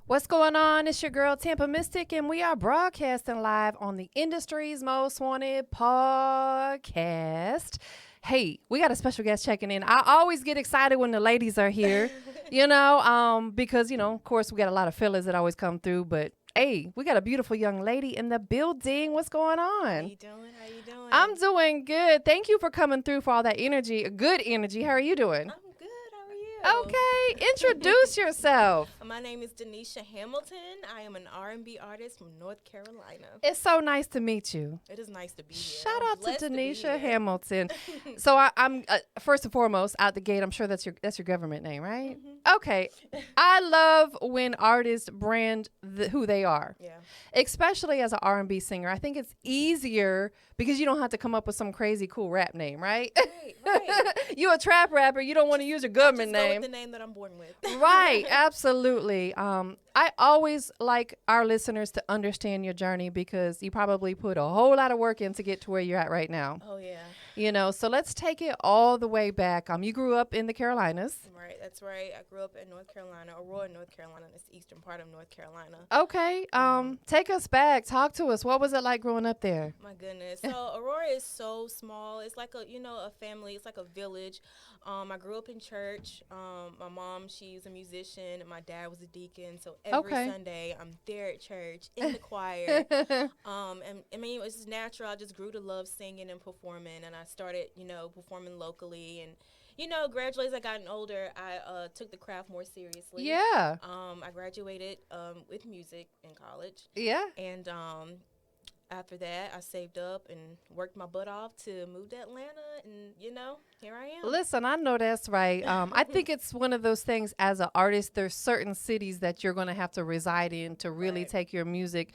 What's going on? It's your girl TampaMystic, and we are broadcasting live on the industry's most wanted podcast. Hey, we got a special guest checking in. I always get excited when the ladies are here, because, of course, we got a lot of fellas that always come through, but hey, we got a beautiful young lady in the building. What's going on? How you doing? I'm doing good. Thank you for coming through for all that energy, good energy. How are you doing? I'm good. How are you? Okay, introduce yourself. My name is Denicia Hamilton. I am an R&B artist from North Carolina. It's so nice to meet you. It is nice to be here. Shout out to Denicia here. Hamilton. So I'm first and foremost out the gate. I'm sure that's your government name, right? Mm-hmm. Okay. I love when artists brand who they are. Yeah. Especially as an R&B singer. I think it's easier because you don't have to come up with some crazy cool rap name, right? Right. You a trap rapper. You don't want to use your government Just go name. with the name that I'm born with. Right, absolutely. I always like our listeners to understand your journey because you probably put a whole lot of work in to get to where you're at right now. Oh, yeah. So let's take it all the way back. You grew up in the Carolinas. Right, that's right. I grew up in North Carolina, Aurora, North Carolina. That's the eastern part of North Carolina. Okay, take us back. Talk to us. What was it like growing up there? My goodness. So Aurora is so small. It's like a family. It's like a village. I grew up in church. My mom, she's a musician, and my dad was a deacon. So every Sunday, I'm there at church in the choir. And I mean, it was just natural. I just grew to love singing and performing, and I started, performing locally. And gradually as I gotten older, I took the craft more seriously. Yeah. I graduated with music in college. Yeah. And after that, I saved up and worked my butt off to move to Atlanta, and here I am. Listen, I know that's right. I think it's one of those things as an artist, there's certain cities that you're going to have to reside in to really take your music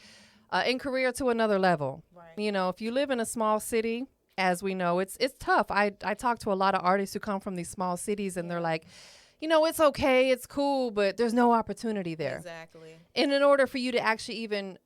and career to another level. Right. If you live in a small city, as we know, it's tough. I talk to a lot of artists who come from these small cities, and they're like, it's okay, it's cool, but there's no opportunity there. Exactly. And in order for you to actually even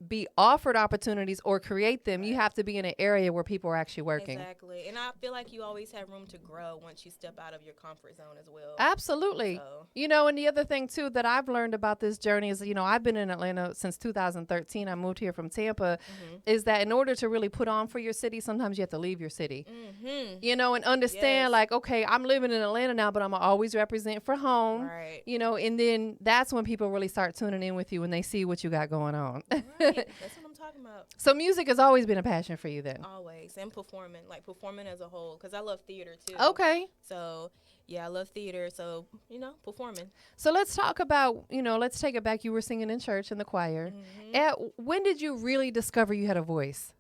be offered opportunities or create them, you have to be in an area where people are actually working. Exactly. And I feel like you always have room to grow once you step out of your comfort zone as well. Absolutely. So. And the other thing too that I've learned about this journey is, I've been in Atlanta since 2013. I moved here from Tampa. Is that in order to really put on for your city, sometimes you have to leave your city. And understand like, okay, I'm living in Atlanta now, but I'm always represent for home. Right. And then that's when people really start tuning in with you when they see what you got going on. Right. That's what I'm talking about. So music has always been a passion for you then? Always. And performing as a whole, because I love theater too. Okay. So, yeah, I love theater. So, performing. So let's talk about, let's take it back. You were singing in church in the choir. When did you really discover you had a voice?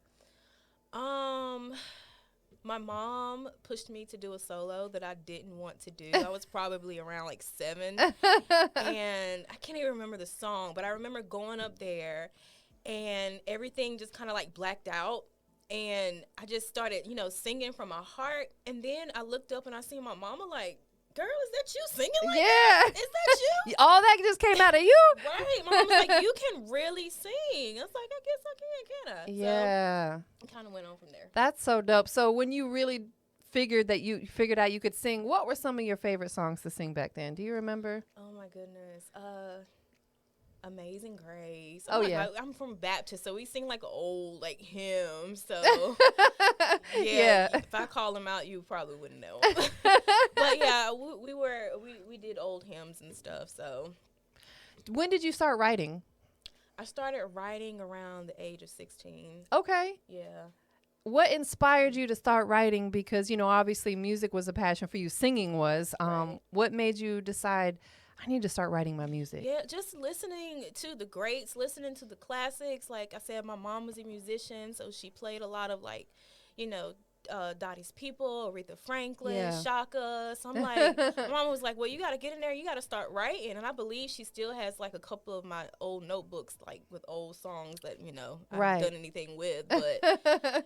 My mom pushed me to do a solo that I didn't want to do. I was probably around like 7. And I can't even remember the song, but I remember going up there and everything just kind of like blacked out. And I just started, singing from my heart. And then I looked up and I seen my mama like, girl, is that you singing like that? Is that you? All that just came out of you? Right. My mom was like, you can really sing. I was like, I guess I can I? Yeah. So I kind of went on from there. That's so dope. So when you really figured out you could sing, what were some of your favorite songs to sing back then? Do you remember? Oh, my goodness. Amazing Grace. I'm from Baptist, so we sing like old hymns. So yeah, if I call them out, you probably wouldn't know. But yeah, we did old hymns and stuff. So when did you start writing? I started writing around the age of 16. Okay. Yeah. What inspired you to start writing? Because obviously music was a passion for you. Singing was. Right. What made you decide, I need to start writing my music? Yeah, just listening to the greats, listening to the classics. Like I said, my mom was a musician, so she played a lot of Dottie's People, Aretha Franklin, Shaka. So I'm like, my mom was like, well, you got to get in there. You got to start writing. And I believe she still has like a couple of my old notebooks, like with old songs that, I haven't done anything with. But, I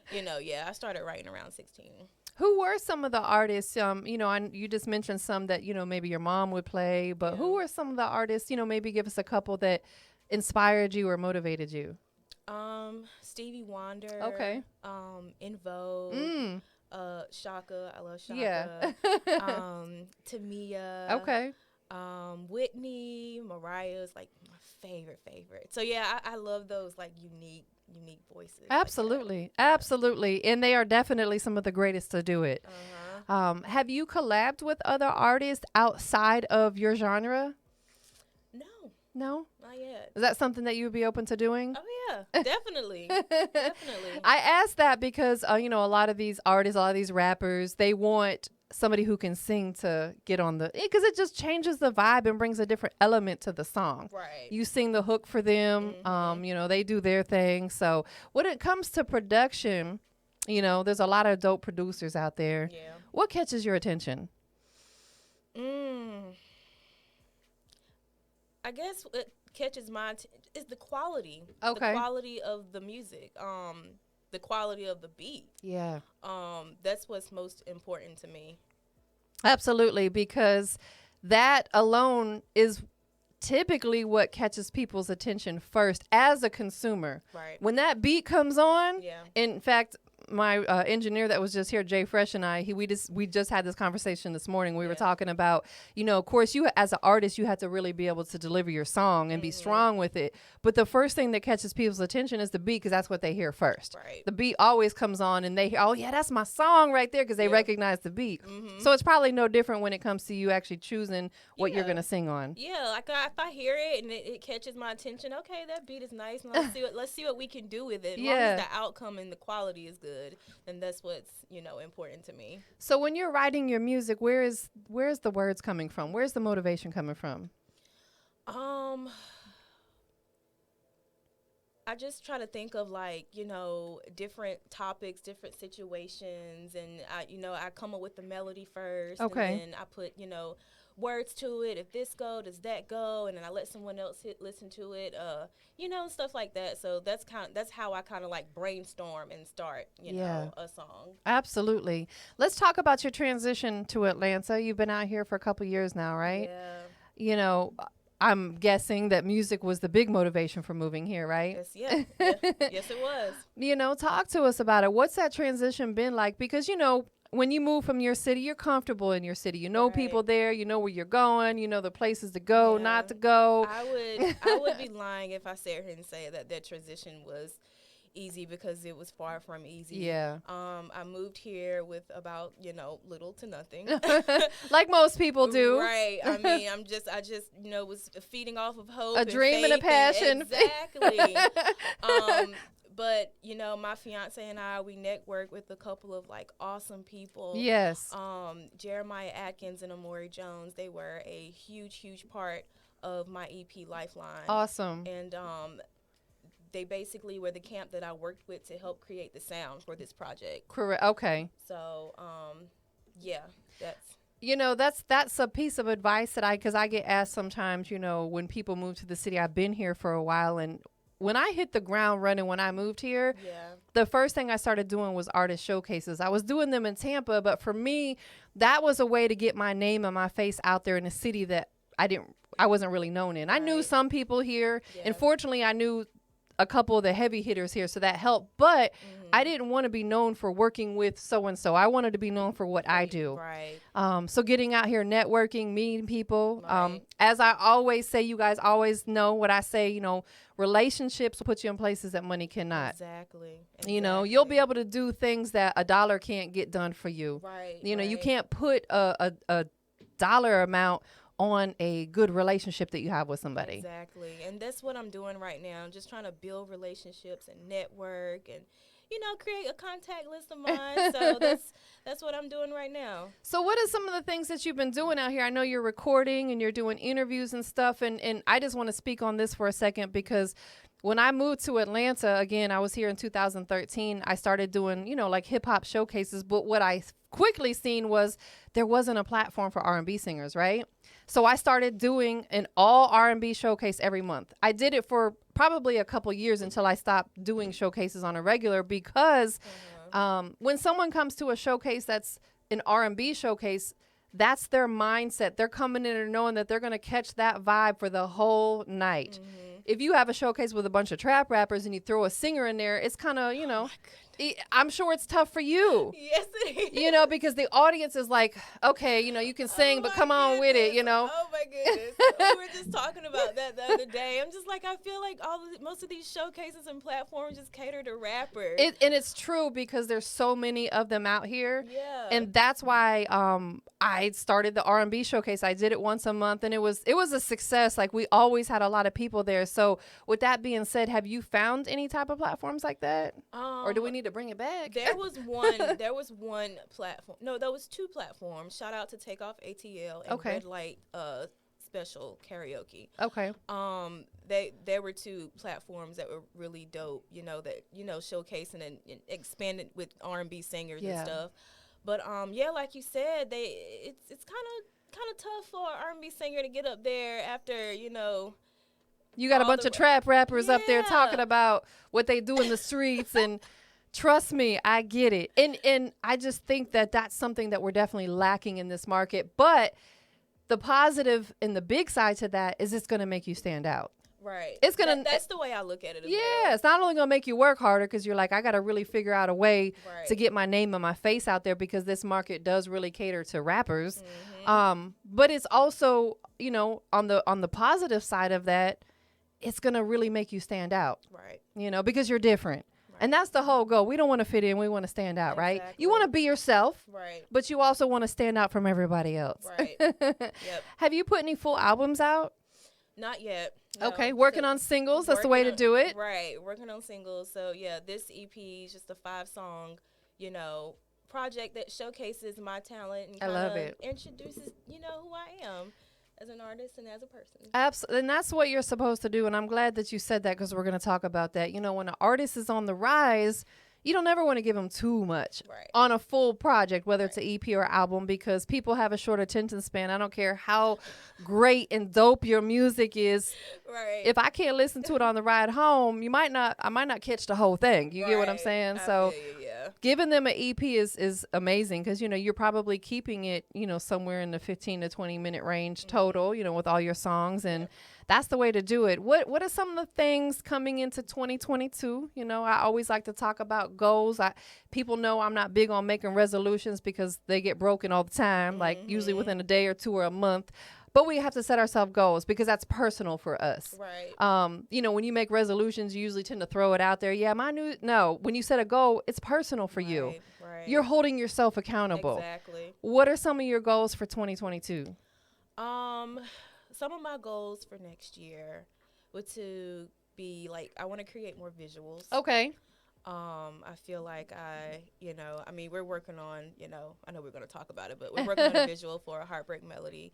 started writing around 16. Who were some of the artists, you just mentioned some that, maybe your mom would play, but who were some of the artists, maybe give us a couple that inspired you or motivated you? Stevie Wonder. Okay. In Vogue. Shaka. I love Shaka. Yeah. Tamia. Okay. Whitney, Mariah's like my favorite. So yeah, I love those like unique voices. Absolutely. Like absolutely. And they are definitely some of the greatest to do it. Have you collabed with other artists outside of your genre? No? Not yet. Is that something that you would be open to doing? Oh, yeah. Definitely. Definitely. I asked that because, a lot of these artists, a lot of these rappers, they want somebody who can sing to get on because it just changes the vibe and brings a different element to the song. Right. You sing the hook for them. They do their thing. So when it comes to production, there's a lot of dope producers out there. Yeah. What catches your attention? I guess what catches my attention is the quality. Okay. The quality of the music. The quality of the beat. Yeah. That's what's most important to me. Absolutely, because that alone is typically what catches people's attention first as a consumer. Right. When that beat comes on, yeah. In fact, my engineer that was just here, Jay Fresh, and we just had this conversation this morning. We were talking about, of course, you as an artist, you have to really be able to deliver your song and be strong with it. But the first thing that catches people's attention is the beat, because that's what they hear first. Right. The beat always comes on, and they hear, oh yeah, that's my song right there, because they recognize the beat. So it's probably no different when it comes to you actually choosing what you're gonna sing on. Yeah, like if I hear it and it catches my attention, okay, that beat is nice. And let's see what we can do with it. As long as the outcome and the quality is good, and that's what's important to me. So when you're writing your music, where's the words coming from? Where's the motivation coming from? I just try to think of different topics, different situations, and I come up with the melody first, and then I put words to it. If this go, does that go? And then I let someone else listen to it. Stuff like that. So that's how I kind of like brainstorm and start a song. Absolutely. Let's talk about your transition to Atlanta. You've been out here for a couple years now, right? Yeah. I'm guessing that music was the big motivation for moving here, right? Yes, yes, it was. Talk to us about it. What's that transition been like? Because, when you move from your city, you're comfortable in your city. You know people there. You know where you're going. You know the places to go, not to go. I would be lying if I sat here and say that transition was easy, because it was far from easy. Yeah. I moved here with about little to nothing, like most people do. Right. I mean, I just was feeding off of hope, a dream and a passion. Exactly. But my fiance and I, we networked with a couple of awesome people. Yes. Jeremiah Atkins and Amori Jones, they were a huge part of my EP Lifeline. Awesome. And they basically were the camp that I worked with to help create the sound for this project. Correct. Okay. So, yeah, that's a piece of advice that because I get asked sometimes, when people move to the city. I've been here for a while, and when I hit the ground running when I moved here, the first thing I started doing was artist showcases. I was doing them in Tampa, but for me, that was a way to get my name and my face out there in a city that I wasn't really known in. I knew some people here, and fortunately I knew a couple of the heavy hitters here, so that helped. But I didn't want to be known for working with so-and-so. I wanted to be known for what I do. Right. So getting out here, networking, meeting people. As I always say, you guys always know what I say, relationships will put you in places that money cannot. Exactly. You'll be able to do things that a dollar can't get done for you. Right. You can't put a dollar amount on a good relationship that you have with somebody. Exactly. And that's what I'm doing right now. I'm just trying to build relationships and network and, create a contact list of mine. So that's what I'm doing right now. So what are some of the things that you've been doing out here? I know you're recording and you're doing interviews and stuff. And I just want to speak on this for a second, because when I moved to Atlanta, again, I was here in 2013. I started doing, hip hop showcases. But what I quickly seen was there wasn't a platform for R&B singers, right? So I started doing an all R&B showcase every month. I did it for probably a couple years until I stopped doing showcases on a regular, because when someone comes to a showcase that's an R&B showcase, that's their mindset. They're coming in and knowing that they're going to catch that vibe for the whole night. If you have a showcase with a bunch of trap rappers and you throw a singer in there, it's kind of, I'm sure it's tough for you. Yes, it is. You know, because the audience is like, okay, you know, you can sing, but come on with it, you know. Oh my goodness. We were just talking about that the other day. I'm just like, I feel like most of these showcases and platforms just cater to rappers. And it's true because there's so many of them out here. Yeah. And that's why I started the R&B showcase. I did it once a month, and it was a success. Like, we always had a lot of people there. So with that being said, have you found any type of platforms like that? Or do we need to bring it back? There was one platform. No, there was two platforms. Shout out to Takeoff ATL and Red Light Special Karaoke. Okay. There were two platforms that were really dope, you know, that, you know, showcasing and expanded with R&B singers and stuff. But yeah, like you said, it's kind of tough for an R&B singer to get up there after, you know, you got a bunch of trap rappers up there talking about what they do in the streets, and trust me, I get it. And I just think that that's something that we're definitely lacking in this market. But the positive and the big side to that is it's going to make you stand out. Right. It's gonna. That's the way I look at it. It's not only gonna make you work harder because you're like, I gotta really figure out a way to get my name and my face out there, because this market does really cater to rappers. But it's also, you know, on the positive side of that, it's gonna really make you stand out. Right. You know, because you're different. And that's the whole goal. We don't want to fit in. We want to stand out, right? You want to be yourself, right? But you also want to stand out from everybody else. Right. Yep. Have you put any full albums out? Not yet. No. Okay, working on singles. That's the way to do it. Right, working on singles. So, yeah, this EP is just a 5-song, you know, project that showcases my talent and kind of introduces, you know, who I am as an artist and as a person. Absolutely, and that's what you're supposed to do, and I'm glad that you said that, because we're going to talk about that. You know, when an artist is on the rise, you don't ever want to give them too much on a full project, whether it's an EP or album, because people have a short attention span. I don't care how great and dope your music is. Right. If I can't listen to it on the ride home, I might not catch the whole thing. You get what I'm saying? So giving them an EP is amazing, because, you know, you're probably keeping it, you know, somewhere in the 15 to 20 minute range total, you know, with all your songs, and that's the way to do it. What are some of the things coming into 2022? You know, I always like to talk about goals. People know I'm not big on making resolutions because they get broken all the time, like usually within a day or two or a month. But we have to set ourselves goals, because that's personal for us. Right. You know, when you make resolutions, you usually tend to throw it out there. Yeah, no. When you set a goal, it's personal for you. Right. You're holding yourself accountable. Exactly. What are some of your goals for 2022? Some of my goals for next year would to be like, I want to create more visuals. Okay. I feel like we're working on, you know, I know we're going to talk about it, but we're working on a visual for a Heartbreak Melody.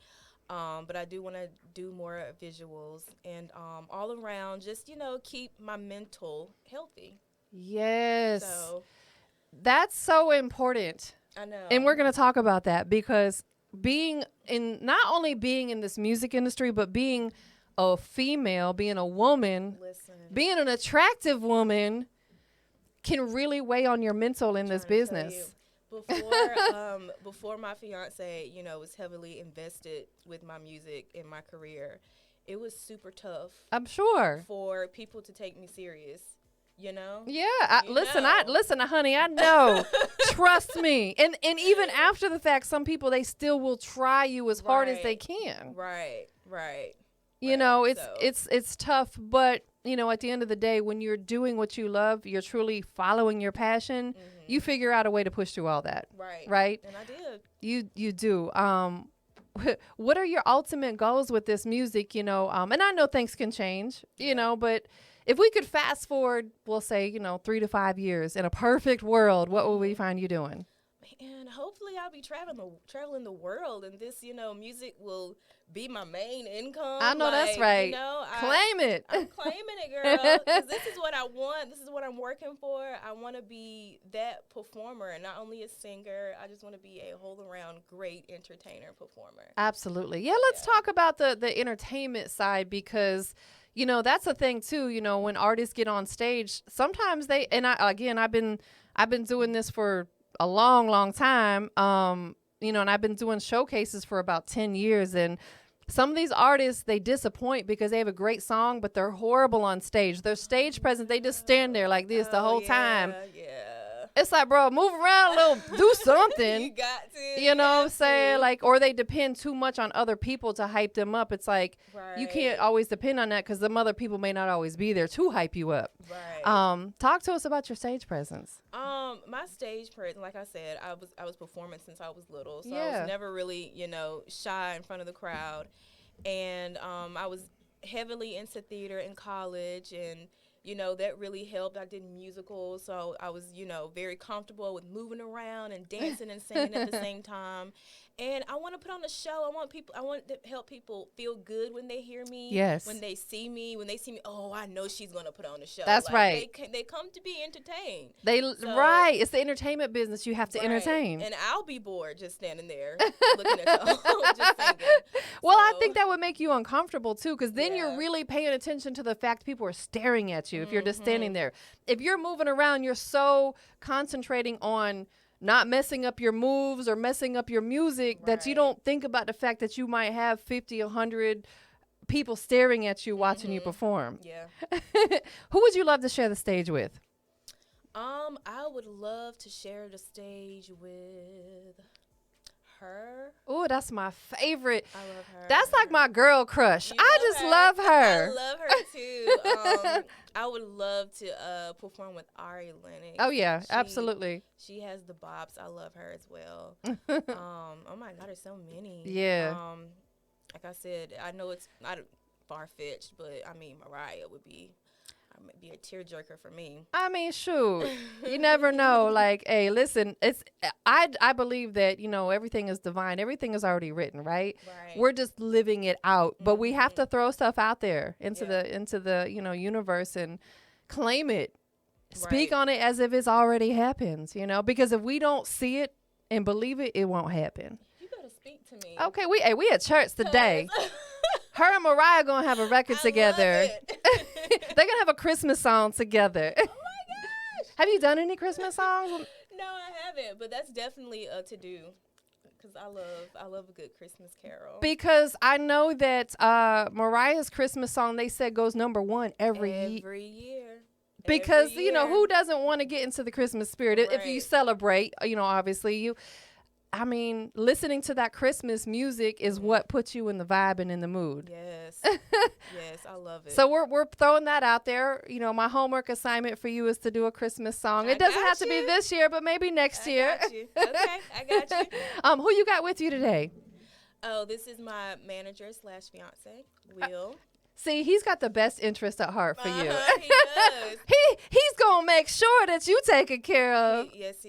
But I do want to do more visuals and all around just, you know, keep my mental healthy. Yes. So that's so important. I know. And we're going to talk about that, because not only being in this music industry, but being a female, being a woman, being an attractive woman can really weigh on your mental in this business. Before my fiance, you know, was heavily invested with my music and my career, it was super tough. I'm sure. For people to take me serious. You know? Yeah. Listen, honey, I know. Trust me. And even after the fact, some people, they still will try you as hard as they can. Right. You know, it's tough, but, you know, at the end of the day, when you're doing what you love, you're truly following your passion, you figure out a way to push through all that. Right? And I did. You do. What are your ultimate goals with this music, you know? And I know things can change, you know, but if we could fast forward, we'll say, you know, 3 to 5 years in a perfect world, what will we find you doing? And hopefully I'll be traveling the world, and this, you know, music will be my main income. I know, that's right. You know, claim it. I'm claiming it, girl, because this is what I want. This is what I'm working for. I want to be that performer, and not only a singer. I just want to be a whole-around great entertainer, performer. Absolutely. Yeah, let's talk about the entertainment side, because, you know, that's a thing too. You know, when artists get on stage, sometimes I've been doing this for a long time. You know, and I've been doing showcases for about 10 years, and some of these artists, they disappoint because they have a great song, but they're horrible on stage. Their stage presence, they just stand there like this the whole time. Yeah. It's like, bro, move around a little, do something. You got to. You know what I'm saying? Like, or they depend too much on other people to hype them up. It's like, you can't always depend on that because them other people may not always be there to hype you up. Right. Talk to us about your stage presence. My stage presence, like I said, I was performing since I was little, so I Yeah. was never really, shy in front of the crowd, and I was heavily into theater in college, and that really helped. I did musicals, so I was, very comfortable with moving around and dancing and singing at the same time. And I want to put on a show. I want to help people feel good when they hear me. Yes. When they see me, oh, I know she's going to put on a show. That's right. They come to be entertained. Right. It's the entertainment business. You have to entertain. And I'll be bored just standing there looking at y'all, just singing. Well, I think that would make you uncomfortable, too, because then you're really paying attention to the fact people are staring at you if you're just standing there. If you're moving around, you're so concentrating on not messing up your moves or messing up your music that you don't think about the fact that you might have 50, 100 people staring at you watching you perform. Yeah. Who would you love to share the stage with? I would love to share the stage with her. Oh, that's my favorite. I love her. That's like my girl crush. I just love her. I love her too. I would love to perform with Ari Lennox. Oh yeah, absolutely. She has the bops. I love her as well. Oh my God, there's so many. Yeah. Like I said, I know it's not far fetched, but I mean Mariah would be a tearjerker for me. I mean, shoot, you never know. Like, hey, listen, I believe that everything is divine. Everything is already written, right? We're just living it out, but we have to throw stuff out there into the universe and claim it. Speak on it as if it's already happened. Because if we don't see it and believe it, it won't happen. You better speak to me. Okay, we at church today. Her and Mariah gonna have a record together. They're gonna have a Christmas song together. Oh my gosh! Have you done any Christmas songs? No, I haven't, but that's definitely a to do. Because I love a good Christmas carol. Because I know that Mariah's Christmas song, they said, goes #1 every year. Because who doesn't want to get into the Christmas spirit? If you celebrate, obviously listening to that Christmas music is what puts you in the vibe and in the mood. Yes. Yes, I love it. So we're throwing that out there. My homework assignment for you is to do a Christmas song. It doesn't have to be this year, but maybe next year. Got you. Okay, I got you. Who you got with you today? Oh, this is my manager / fiance, Will. See, he's got the best interest at heart for you. He does. He's gonna make sure that you taken care of. Yes.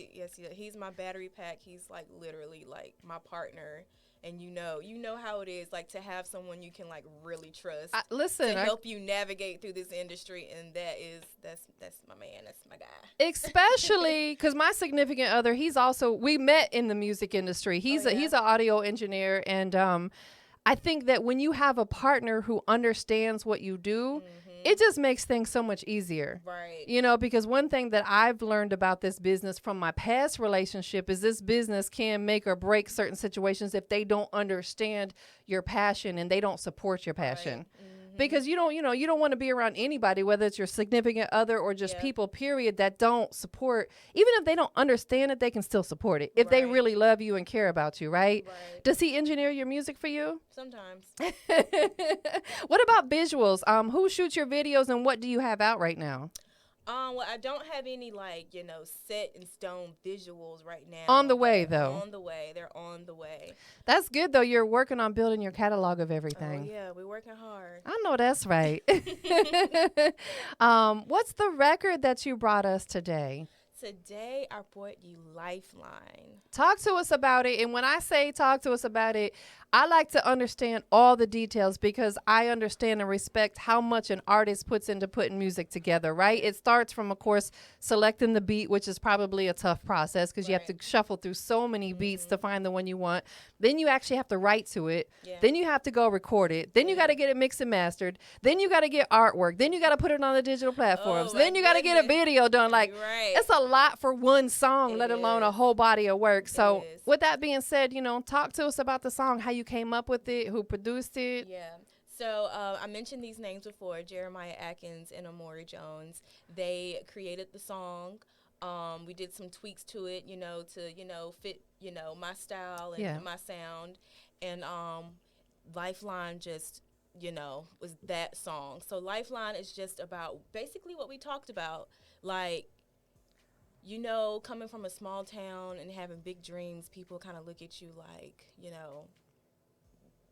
He's my battery pack. He's like literally like my partner, and you know how it is like to have someone you can like really trust. Listen, to help you navigate through this industry, and that's my man. That's my guy. Especially because my significant other, we met in the music industry. He's an audio engineer, and I think that when you have a partner who understands what you do, it just makes things so much easier. Right. Because one thing that I've learned about this business from my past relationship is this business can make or break certain situations if they don't understand your passion and they don't support your passion. Right. Because you don't want to be around anybody, whether it's your significant other or just people, period, that don't support. Even if they don't understand it, they can still support it if they really love you and care about you, right? Does he engineer your music for you? Sometimes. What about visuals? Who shoots your videos and what do you have out right now? Well, I don't have any set in stone visuals right now. On the way, though. On the way. They're on the way. That's good, though. You're working on building your catalog of everything. Oh, yeah. We're working hard. I know that's right. What's the record that you brought us today? Today, I brought you Lifeline. Talk to us about it. And when I say talk to us about it, I like to understand all the details because I understand and respect how much an artist puts into putting music together, right? It starts from, of course, selecting the beat, which is probably a tough process because you have to shuffle through so many beats to find the one you want. Then you actually have to write to it. Yeah. Then you have to go record it. Then you got to get it mixed and mastered. Then you got to get artwork. Then you got to put it on the digital platforms. Then you got to get a video done. Like, it's a lot for one song, let alone a whole body of work. So with that being said, talk to us about the song, how you came up with it, who produced it. Yeah. So I mentioned these names before, Jeremiah Atkins and Amori Jones. They created the song. We did some tweaks to it, to fit, my style and my sound. And Lifeline just, was that song. So Lifeline is just about basically what we talked about, like, coming from a small town and having big dreams, people kind of look at you like,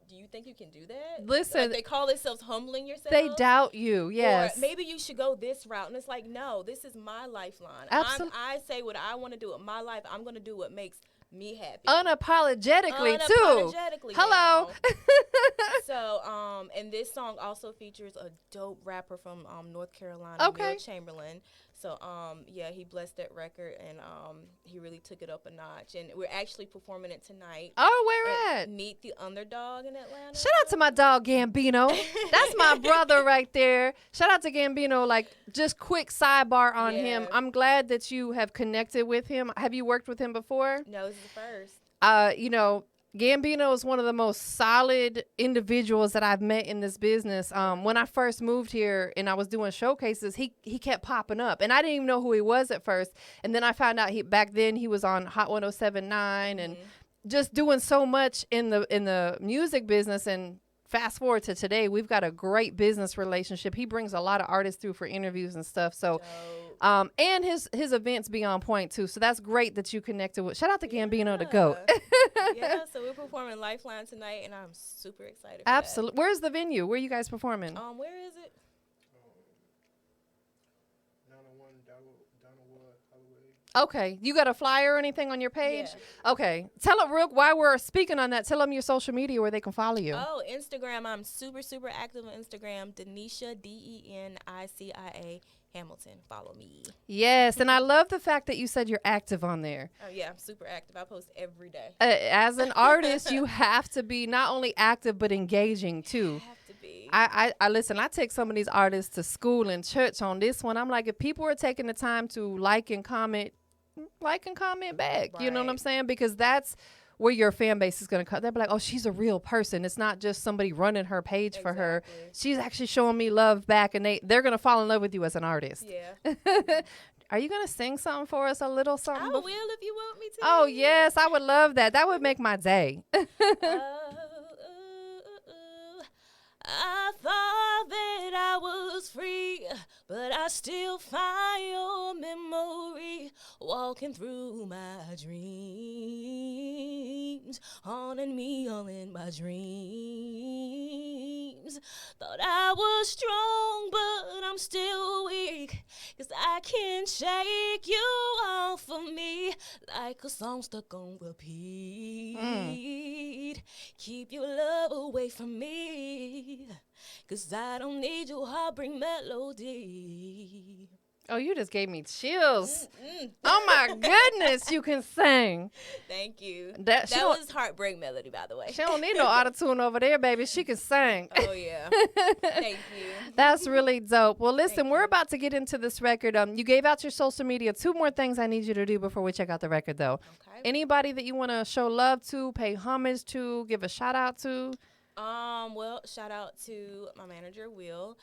do you think you can do that? Listen, like they call themselves humbling yourself. They doubt you, yes. Or maybe you should go this route. And it's like, no, this is my lifeline. I say what I want to do with my life. I'm going to do what makes me happy. Unapologetically too. Hello. So, and this song also features a dope rapper from North Carolina, Will Chamberlain. So, he blessed that record, and he really took it up a notch. And we're actually performing it tonight. Oh, where at? Meet the Underdog in Atlanta. Shout out to my dog Gambino. That's my brother right there. Shout out to Gambino. Like, just quick sidebar on him. I'm glad that you have connected with him. Have you worked with him before? No, this is the first. Gambino is one of the most solid individuals that I've met in this business. When I first moved here and I was doing showcases, he kept popping up, and I didn't even know who he was at first. And then I found out back then he was on Hot 107.9 and just doing so much in the music business. And fast forward to today, we've got a great business relationship. He brings a lot of artists through for interviews and stuff. So. And his events be on point too. So that's great that you connected with. Shout out to Gambino the GOAT. So we're performing Lifeline tonight, and I'm super excited. Absolutely. Where's the venue? Where are you guys performing? Where is it? 901 Donaldwood Holloway. Okay. You got a flyer or anything on your page? Yeah. Okay. Tell them while we're speaking on that, tell them your social media where they can follow you. Oh, Instagram. I'm super, super active on Instagram. Denicia, Denicia Hamilton. Follow me. Yes, and I love the fact that you said you're active on there. Oh, yeah, I'm super active. I post every day. As an artist, you have to be not only active but engaging, too. I have to be. I listen, I take some of these artists to school and church on this one. I'm like, if people are taking the time to like and comment back. Right. You know what I'm saying? Because that's where your fan base is going to come. They'll be like, oh, she's a real person. It's not just somebody running her page for her. She's actually showing me love back, and they're going to fall in love with you as an artist. Yeah. Are you going to sing something for us, a little something? I will if you want me to. Oh, yes, I would love that. That would make my day. I thought that I was free, but I still find your memory walking through my dreams, haunting me all in my dreams. Thought I was strong, but I'm still weak, 'cause I can't shake you off of me like a song stuck on repeat. Keep your love away from me, 'cause I don't need your heartbreak melody. Oh, you just gave me chills. Oh, my goodness, you can sing. Thank you. That was Heartbreak Melody, by the way. She don't need no auto-tune over there, baby. She can sing. Oh, yeah. Thank you. That's really dope. Well, listen, we're about to get into this record. You gave out your social media. 2 more things I need you to do before we check out the record, though. Okay. Anybody that you want to show love to, pay homage to, give a shout-out to? Well, shout out to my manager, Will.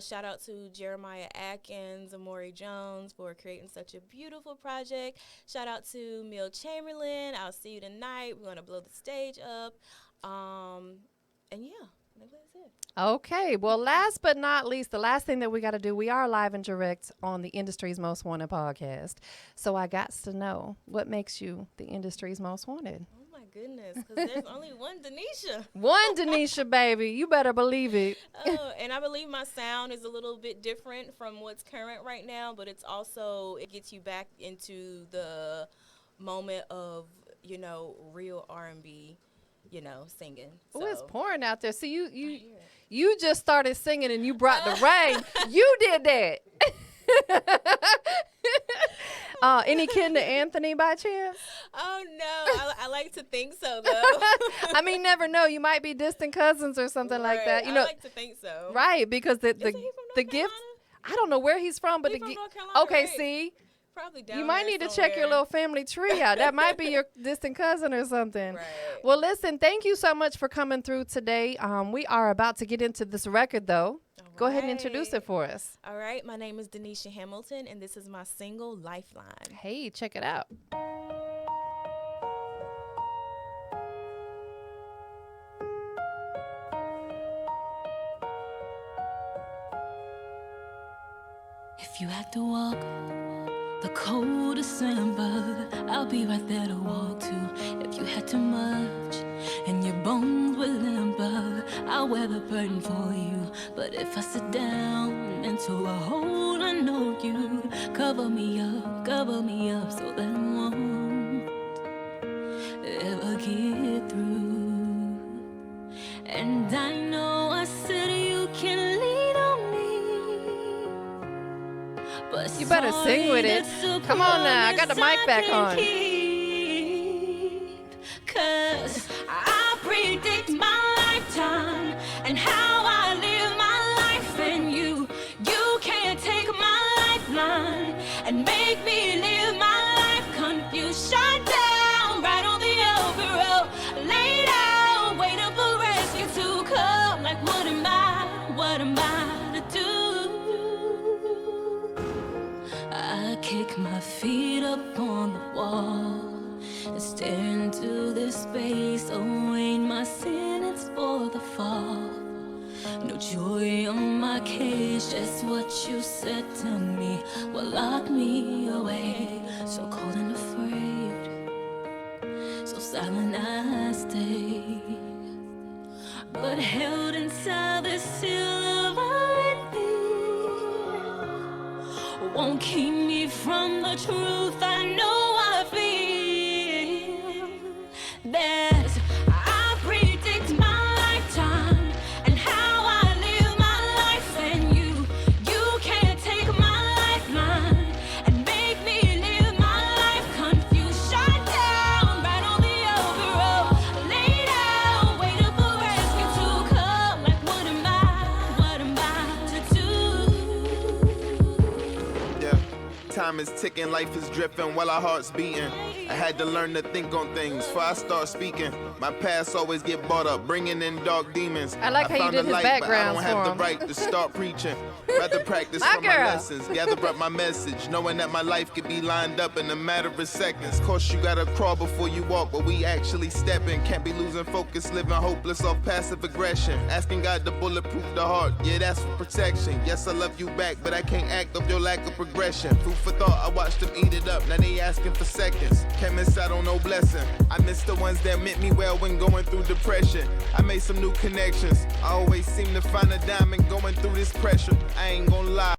Shout out to Jeremiah Atkins, Amori Jones for creating such a beautiful project. Shout out to Will Chamberlain. I'll see you tonight. We're going to blow the stage up. And yeah, maybe that's it. Okay. Well, last but not least, the last thing that we got to do, we are live and direct on the Industry's Most Wanted podcast. So I got to know, what makes you the Industry's Most Wanted? Goodness, because there's only one Denicia. One Denicia, baby. You better believe it. And I believe my sound is a little bit different from what's current right now, but it's also, it gets you back into the moment of, real R&B, singing. So. Oh, it's pouring out there. See, you just started singing and you brought the rain. You did that. Any kin to Anthony by chance? Oh, no. I like to think so, though. I mean, never know. You might be distant cousins or something like that. I like to think so. Right, because the gift, I don't know where he's from, but he's from North Carolina, okay, right? See? Probably down you might need to check your little family tree out. That might be your distant cousin or something. Right. Well, listen, thank you so much for coming through today. We are about to get into this record, though. Go ahead and introduce it for us. All right. My name is Denicia Hamilton, and this is my single, Lifeline. Hey, check it out. If you had to walk the cold December, I'll be right there to walk to. If you had too much and your bones were limber, I'll wear the burden for you. But if I sit down into a hole, I know you cover me up so that I won't ever get through. And I know I said you can lean on me, but you better sing with it. Come on now, I got the mic back on. 'Cause I predict my lifetime and how I live my life, and you can't take my lifeline and make me live my life confused. Shut down, right on the open road, lay down, waiting for rescue to come. Like what am I to do? I kick my feet up on the wall and stare into this space, awaiting my sentence for the fall. No joy on my cage, just what you said to me will lock me away. So cold and afraid, so silent I stay, but held inside the seal of envy won't keep me from the truth I know I feel. I predict my lifetime and how I live my life, and you can't take my lifeline and make me live my life confused. Shut down, right on the open road, lay down, waiting for rescue to come. Like what am I to do? Yeah, time is ticking, life is drifting while our hearts beating. I had to learn to think on things before I start speaking. My past always get bought up, bringing in dark demons. I like how you found did a his light, backgrounds but I don't for have him. the right to start preaching. Rather practice My from my girl. lessons, gather up my message, knowing that my life could be lined up in a matter of seconds. Course you gotta crawl before you walk, but we actually stepping. Can't be losing focus, living hopeless off passive aggression. Asking God to bulletproof the heart, yeah, that's for protection. Yes, I love you back, but I can't act off your lack of progression. Food for thought, I watched them eat it up, now they asking for seconds. Can't miss out on no blessing. I miss the ones that meant me well when going through depression. I made some new connections. I always seem to find a diamond going through this pressure. I ain't gonna lie.